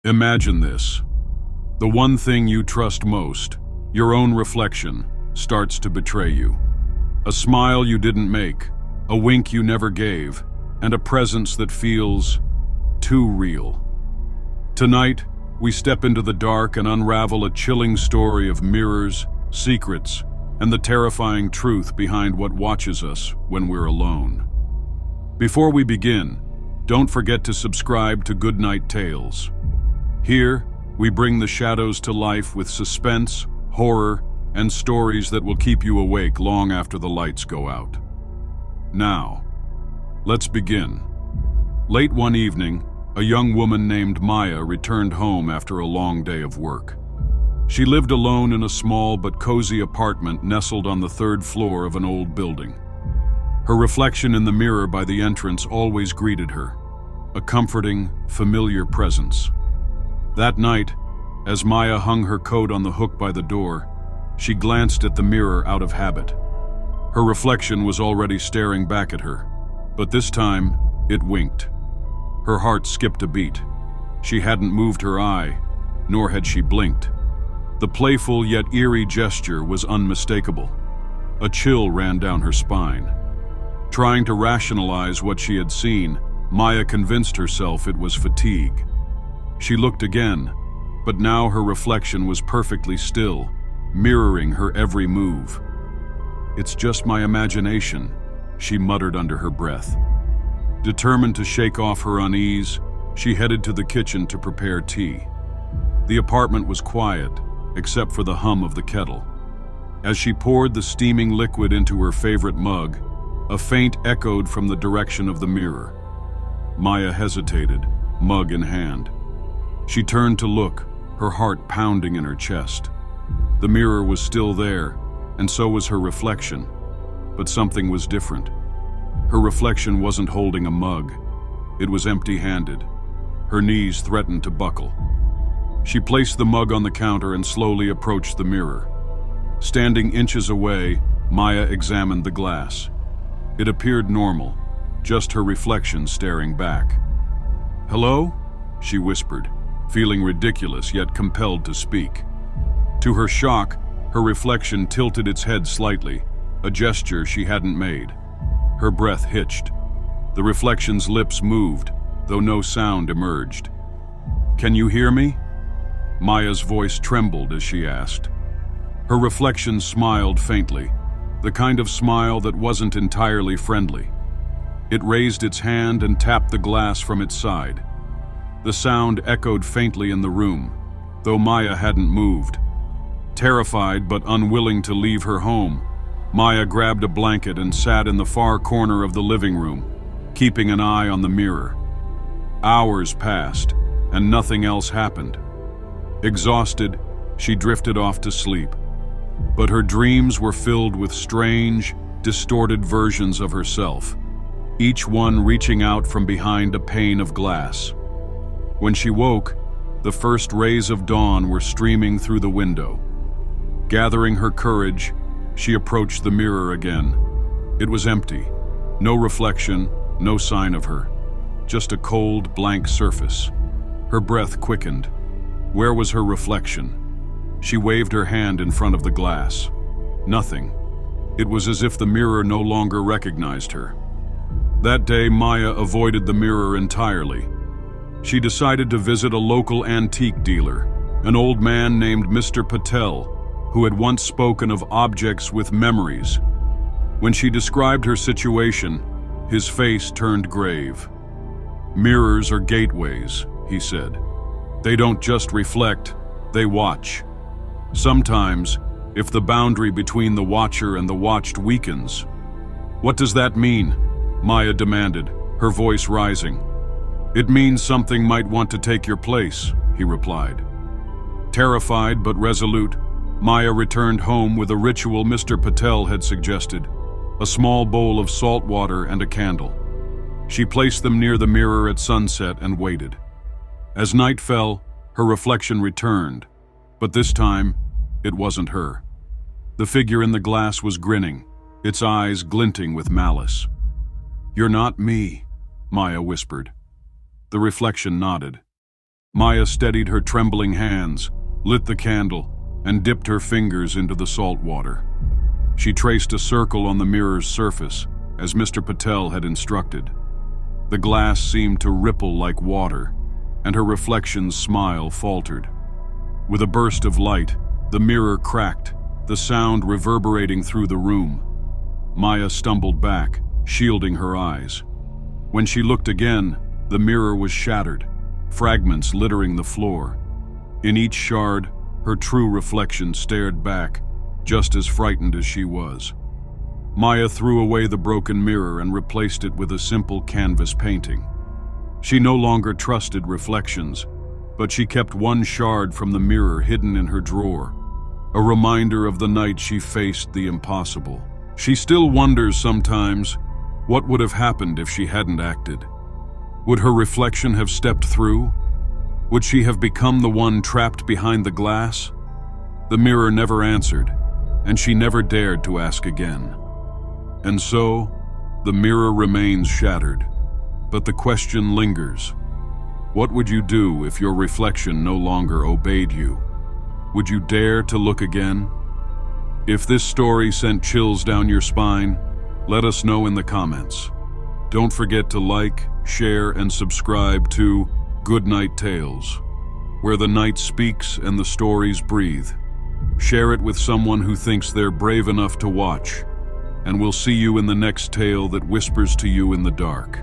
Imagine this. The one thing you trust most, your own reflection, starts to betray you. A smile you didn't make, a wink you never gave, and a presence that feels too real. Tonight, we step into the dark and unravel a chilling story of mirrors, secrets, and the terrifying truth behind what watches us when we're alone. Before we begin, don't forget to subscribe to Goodnight Tales. Here, we bring the shadows to life with suspense, horror, and stories that will keep you awake long after the lights go out. Now, let's begin. Late one evening, a young woman named Maya returned home after a long day of work. She lived alone in a small but cozy apartment nestled on the third floor of an old building. Her reflection in the mirror by the entrance always greeted her, a comforting, familiar presence. That night, as Maya hung her coat on the hook by the door, she glanced at the mirror out of habit. Her reflection was already staring back at her, but this time, it winked. Her heart skipped a beat. She hadn't moved her eye, nor had she blinked. The playful yet eerie gesture was unmistakable. A chill ran down her spine. Trying to rationalize what she had seen, Maya convinced herself it was fatigue. She looked again, but now her reflection was perfectly still, mirroring her every move. "It's just my imagination," she muttered under her breath. Determined to shake off her unease, she headed to the kitchen to prepare tea. The apartment was quiet, except for the hum of the kettle. As she poured the steaming liquid into her favorite mug, a feint echoed from the direction of the mirror. Maya hesitated, mug in hand. She turned to look, her heart pounding in her chest. The mirror was still there, and so was her reflection. But something was different. Her reflection wasn't holding a mug. It was empty-handed. Her knees threatened to buckle. She placed the mug on the counter and slowly approached the mirror. Standing inches away, Maya examined the glass. It appeared normal, just her reflection staring back. "Hello?" she whispered, feeling ridiculous yet compelled to speak. To her shock, her reflection tilted its head slightly, a gesture she hadn't made. Her breath hitched. The reflection's lips moved, though no sound emerged. "Can you hear me?" Maya's voice trembled as she asked. Her reflection smiled faintly, the kind of smile that wasn't entirely friendly. It raised its hand and tapped the glass from its side. The sound echoed faintly in the room, though Maya hadn't moved. Terrified but unwilling to leave her home, Maya grabbed a blanket and sat in the far corner of the living room, keeping an eye on the mirror. Hours passed, and nothing else happened. Exhausted, she drifted off to sleep. But her dreams were filled with strange, distorted versions of herself, each one reaching out from behind a pane of glass. When she woke, the first rays of dawn were streaming through the window. Gathering her courage, she approached the mirror again. It was empty. No reflection, no sign of her. Just a cold, blank surface. Her breath quickened. Where was her reflection? She waved her hand in front of the glass. Nothing. It was as if the mirror no longer recognized her. That day, Maya avoided the mirror entirely. She decided to visit a local antique dealer, an old man named Mr. Patel, who had once spoken of objects with memories. When she described her situation, his face turned grave. "Mirrors are gateways," he said. "They don't just reflect, they watch. Sometimes, if the boundary between the watcher and the watched weakens." "What does that mean?" Maya demanded, her voice rising. "It means something might want to take your place," he replied. Terrified but resolute, Maya returned home with a ritual Mr. Patel had suggested, a small bowl of salt water and a candle. She placed them near the mirror at sunset and waited. As night fell, her reflection returned, but this time, it wasn't her. The figure in the glass was grinning, its eyes glinting with malice. "You're not me," Maya whispered. The reflection nodded. Maya steadied her trembling hands, lit the candle, and dipped her fingers into the salt water. She traced a circle on the mirror's surface, as Mr. Patel had instructed. The glass seemed to ripple like water, and her reflection's smile faltered. With a burst of light, the mirror cracked, the sound reverberating through the room. Maya stumbled back, shielding her eyes. When she looked again, the mirror was shattered, fragments littering the floor. In each shard, her true reflection stared back, just as frightened as she was. Maya threw away the broken mirror and replaced it with a simple canvas painting. She no longer trusted reflections, but she kept one shard from the mirror hidden in her drawer, a reminder of the night she faced the impossible. She still wonders sometimes, what would have happened if she hadn't acted? Would her reflection have stepped through? Would she have become the one trapped behind the glass? The mirror never answered, and she never dared to ask again. And so, the mirror remains shattered, but the question lingers. What would you do if your reflection no longer obeyed you? Would you dare to look again? If this story sent chills down your spine, let us know in the comments. Don't forget to like, share, and subscribe to Goodnight Tales, where the night speaks and the stories breathe. Share it with someone who thinks they're brave enough to watch, and we'll see you in the next tale that whispers to you in the dark.